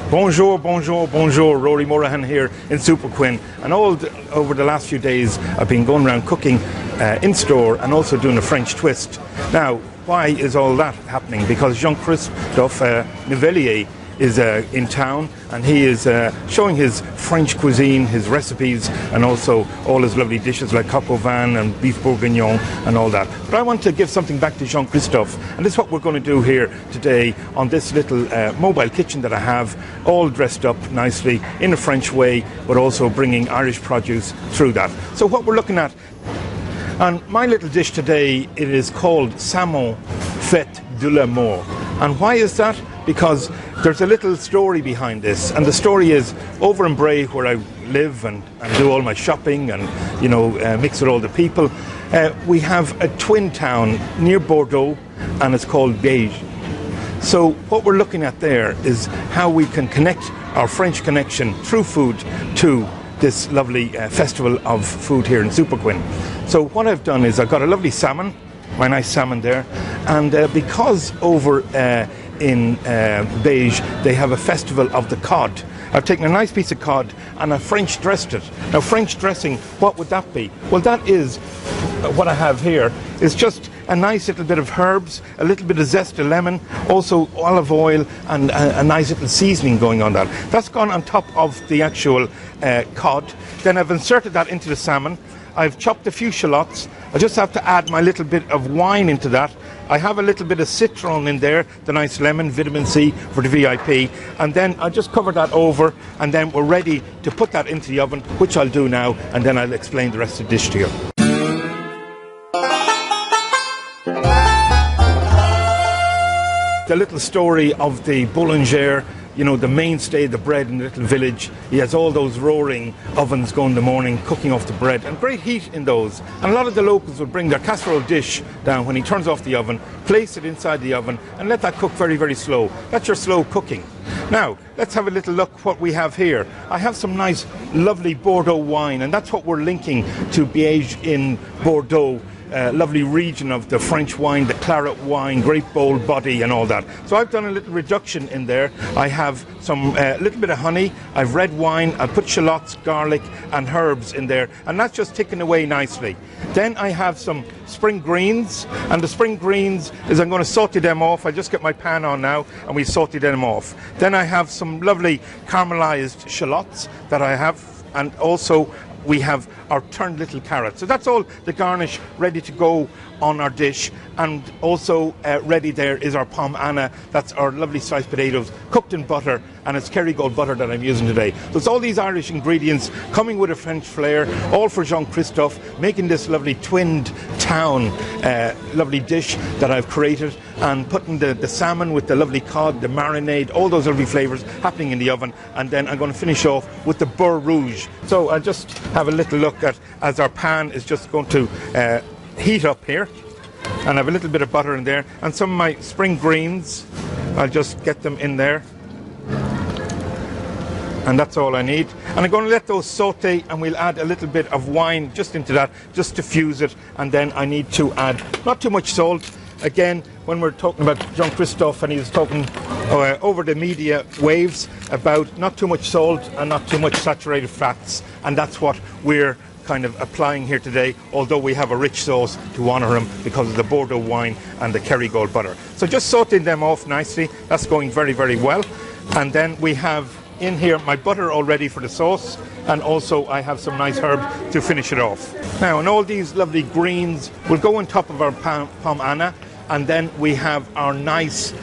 Bonjour, bonjour, bonjour. Rory Morahan here in Superquinn. And over the last few days, I've been going around cooking in store and also doing a French twist. Now, why is all that happening? Because Jean Christophe Novelli is in town, and he is showing his French cuisine, his recipes, and also all his lovely dishes like coq au vin and beef bourguignon and all that. But I want to give something back to Jean Christophe, and this is what we're going to do here today on this little mobile kitchen that I have, all dressed up nicely in a French way, but also bringing Irish produce through that. So what we're looking at on my little dish today, it is called Salmon Fête de la Mort. And why is that? Because there's a little story behind this, and the story is over in Bray, where I live and do all my shopping and mix with all the people. We have a twin town near Bordeaux, and it's called Liège. So what we're looking at there is how we can connect our French connection through food to this lovely festival of food here in Superquinn. So what I've done is I've got a lovely salmon, my nice salmon there, and because over in Liège they have a festival of the cod, I've taken a nice piece of cod and I French dressed it. Now, French dressing, what would that be? Well, that is what I have here is just a nice little bit of herbs, a little bit of zest of lemon, also olive oil, and a nice little seasoning going on that. That's gone on top of the actual cod. Then I've inserted that into the salmon. I've chopped a few shallots. I just have to add my little bit of wine into that. I have a little bit of citron in there, the nice lemon, vitamin C for the VIP. And then I'll just cover that over, and then we're ready to put that into the oven, which I'll do now, and then I'll explain the rest of the dish to you. The little story of the boulanger, the mainstay, the bread in the little village. He has all those roaring ovens going in the morning, cooking off the bread, and great heat in those. And a lot of the locals would bring their casserole dish down when he turns off the oven, place it inside the oven, and let that cook very, very slow. That's your slow cooking. Now, let's have a little look what we have here. I have some nice, lovely Bordeaux wine, and that's what we're linking to Liège in Bordeaux. Lovely region of the French wine, the claret wine, great bold body and all that. So I've done a little reduction in there. I have some little bit of honey, I've red wine, I've put shallots, garlic and herbs in there, and that's just ticking away nicely. Then I have some spring greens, and the spring greens is I'm going to saute them off. I just get my pan on now and we saute them off. Then I have some lovely caramelized shallots that I have, and also we have our turned little carrots. So that's all the garnish ready to go on our dish. And also ready there is our pomme Anna. That's our lovely sliced potatoes cooked in butter, and it's Kerrygold butter that I'm using today. So it's all these Irish ingredients coming with a French flair, all for Jean Christophe, making this lovely twinned town lovely dish that I've created, and putting the salmon with the lovely cod, the marinade, all those lovely flavours happening in the oven. And then I'm going to finish off with the beurre rouge. So I'll just have a little look at as our pan is just going to heat up here, and I have a little bit of butter in there, and some of my spring greens. I'll just get them in there, and that's all I need. And I'm going to let those saute, and we'll add a little bit of wine just into that, just to fuse it. And then I need to add not too much salt. Again, when we're talking about Jean Christophe, and he was talking over the media waves about not too much salt and not too much saturated fats, and that's what we're kind of applying here today, although we have a rich sauce to honour him because of the Bordeaux wine and the Kerrygold butter. So just sauteing them off nicely. That's going very, very well. And then we have in here my butter all ready for the sauce, and also I have some nice herbs to finish it off. Now, and all these lovely greens will go on top of our pomme Anna, and then we have our nice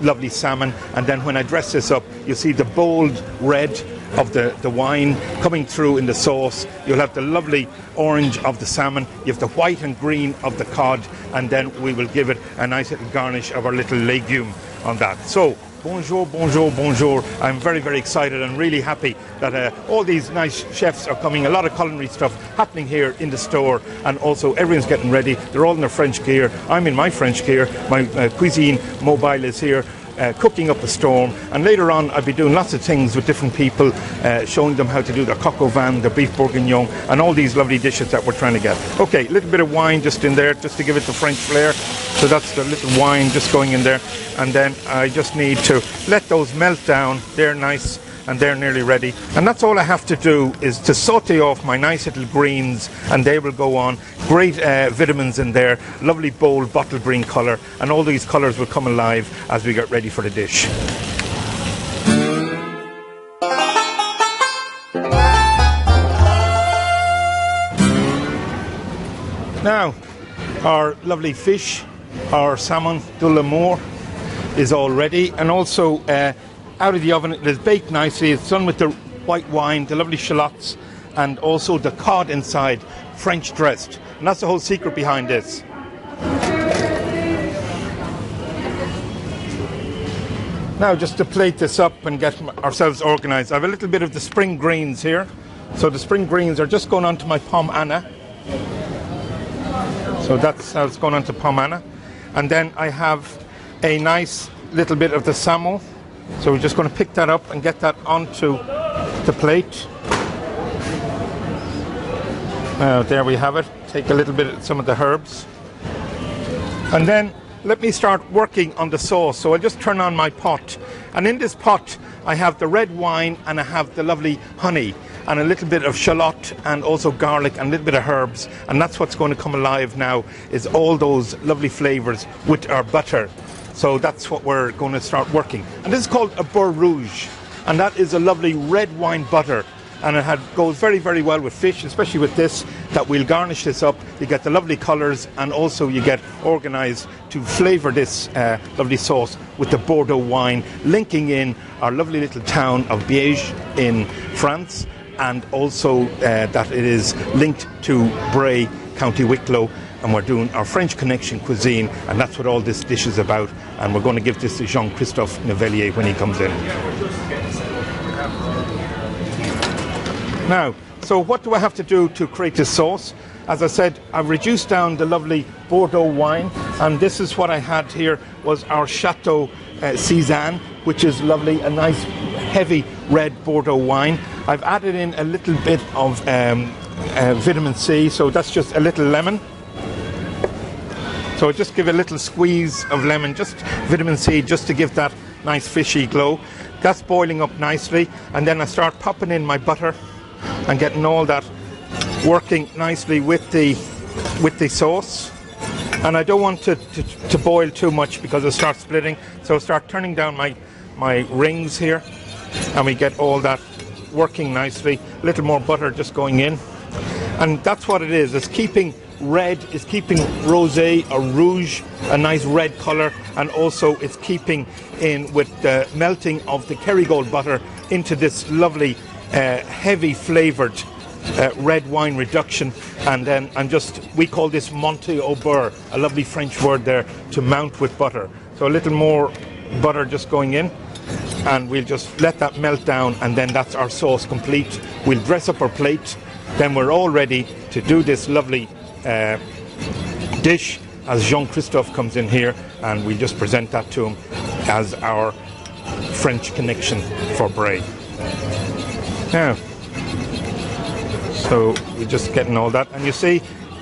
lovely salmon. And then when I dress this up, you see the bold red of the wine coming through in the sauce. You'll have the lovely orange of the salmon, you have the white and green of the cod, and then we will give it a nice little garnish of our little legume on that. So bonjour, bonjour, bonjour. I'm very, very excited and really happy that all these nice chefs are coming. A lot of culinary stuff happening here in the store, and also everyone's getting ready. They're all in their French gear. I'm in my French gear. My cuisine mobile is here. Cooking up a storm, and later on I'll be doing lots of things with different people, showing them how to do their coq au vin, their beef bourguignon, and all these lovely dishes that we're trying to get. Okay, a little bit of wine just in there, just to give it the French flair. So that's the little wine just going in there. And then I just need to let those melt down. They're nice and they're nearly ready. And that's all I have to do, is to saute off my nice little greens, and they will go on. Great vitamins in there, lovely bold bottle green colour, and all these colours will come alive as we get ready for the dish. Now, our lovely fish, our salmon de l'amour, is all ready, and also out of the oven. It is baked nicely. It's done with the white wine, the lovely shallots, and also the cod inside, French dressed. And that's the whole secret behind this. Now, just to plate this up and get ourselves organised, I have a little bit of the spring greens here. So the spring greens are just going onto my pomme Anna. So that's how it's going onto pomme Anna. And then I have a nice little bit of the salmon. So we're just going to pick that up and get that onto the plate. Now there we have it. Take a little bit of some of the herbs. And then let me start working on the sauce. So I'll just turn on my pot. And in this pot I have the red wine, and I have the lovely honey, and a little bit of shallot, and also garlic, and a little bit of herbs. And that's what's going to come alive now, is all those lovely flavours with our butter. So that's what we're going to start working. And this is called a beurre rouge, and that is a lovely red wine butter, and it goes very, very well with fish, especially with this, that we'll garnish this up. You get the lovely colours, and also you get organised to flavour this lovely sauce with the Bordeaux wine, linking in our lovely little town of Biège in France, and also that it is linked to Bray, County Wicklow. And we're doing our French Connection cuisine, and that's what all this dish is about. And we're going to give this to Jean Christophe Novelli when he comes in. Now, so what do I have to do to create this sauce? As I said, I've reduced down the lovely Bordeaux wine, and this is what I had here, was our Chateau Cézanne, which is lovely, a nice heavy red Bordeaux wine. I've added in a little bit of vitamin C, so that's just a little lemon. So just give a little squeeze of lemon, just vitamin C, just to give that nice fishy glow. That's boiling up nicely, and then I start popping in my butter and getting all that working nicely with the sauce. And I don't want to boil too much, because it starts splitting. So I start turning down my rings here, and we get all that working nicely. A little more butter just going in, and that's what it is. It's keeping red, is keeping rosé or rouge, a nice red colour, and also it's keeping in with the melting of the Kerrygold butter into this lovely heavy flavoured red wine reduction. And then we call this monte au beurre, a lovely French word there, to mount with butter. So a little more butter just going in, and we'll just let that melt down, and then that's our sauce complete. We'll dress up our plate, then we're all ready to do this lovely dish as Jean Christophe comes in here, and we'll just present that to him as our French Connection for Bray. Now, so we're just getting all that, and you see,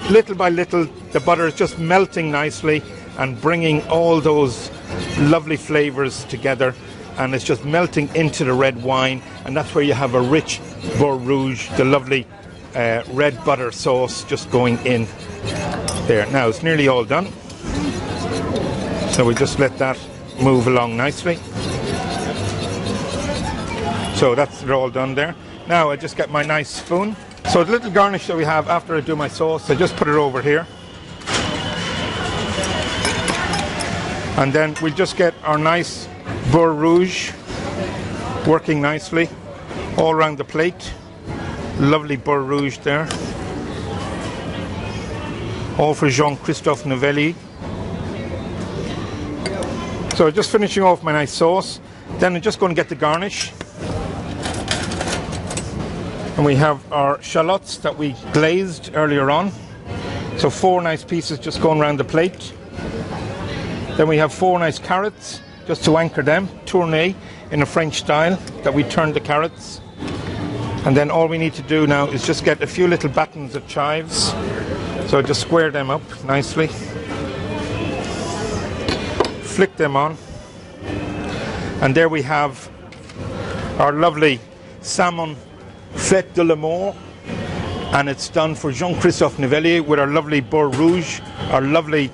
little by little, the butter is just melting nicely and bringing all those lovely flavours together, and it's just melting into the red wine, and that's where you have a rich beurre rouge, the lovely red butter sauce just going in there. Now it's nearly all done, so we just let that move along nicely. So that's all done there. Now I just get my nice spoon. So the little garnish that we have after I do my sauce, I just put it over here, and then we'll just get our nice beurre rouge working nicely all around the plate. Lovely beurre rouge there, all for Jean Christophe Novelli. So just finishing off my nice sauce, then I'm just going to get the garnish. And we have our shallots that we glazed earlier on. So 4 nice pieces just going around the plate. Then we have 4 nice carrots, just to anchor them, tourné in a French style, that we turn the carrots. And then all we need to do now is just get a few little battens of chives. So just square them up nicely. flick them on. And there we have our lovely salmon fête de l'amour, and it's done for Jean Christophe Novelli with our lovely beurre rouge, our lovely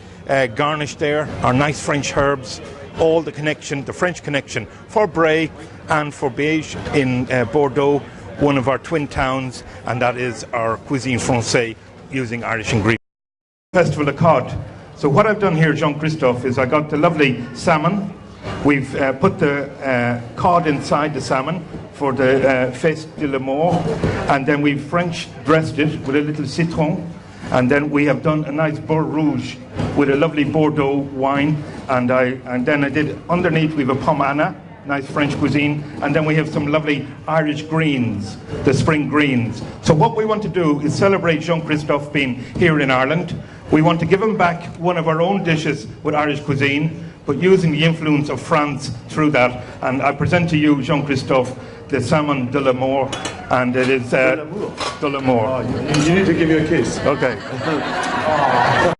garnish there, our nice French herbs, all the connection, the French connection for Bray and for Beige in Bordeaux, one of our twin towns, and that is our cuisine française using Irish ingredients. Festival of Cod. So what I've done here, Jean Christophe, is I got the lovely salmon. We've put the cod inside the salmon for the Fête de l'Amour, and then we've French dressed it with a little citron, and then we have done a nice beurre rouge with a lovely Bordeaux wine, and then I did underneath we have a pomme Anna, nice French cuisine, and then we have some lovely Irish greens, the spring greens. So what we want to do is celebrate Jean Christophe being here in Ireland. We want to give him back one of our own dishes with Irish cuisine, but using the influence of France through that. And I present to you, Jean Christophe, the salmon de l'amour, and it is de l'amour. Oh, you need to give me a kiss. Okay.